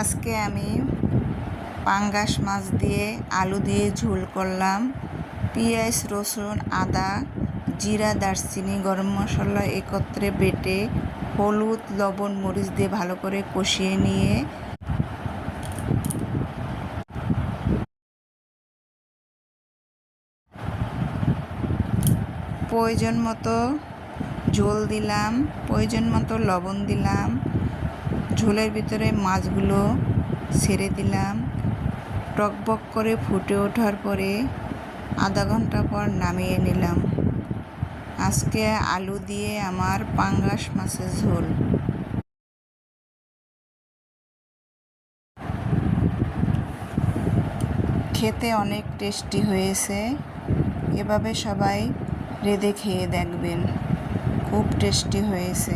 আজকে আমি পাঙ্গাস মাছ দিয়ে আলু দিয়ে ঝোল করলাম। পেঁয়াজ, রসুন, আদা, জিরা, দারচিনি, গরম মশলা একত্রে বেটে হলুদ, লবণ, মরিচ দিয়ে ভালো করে কষিয়ে নিয়ে প্রয়োজন মতো ঝোল দিলাম, প্রয়োজন মতো লবণ দিলাম। ঝোলের ভিতরে মাছগুলো ছেড়ে দিলাম। টকবক করে ফুটে ওঠার পরে আধা ঘন্টা পর নামিয়ে নিলাম। আজকে আলু দিয়ে আমার পাঙ্গাস মাছের ঝোল। খেতে অনেক টেস্টি হয়েছে। এভাবে সবাই রেঁধে খেয়ে দেখবেন, খুব টেস্টি হয়েছে।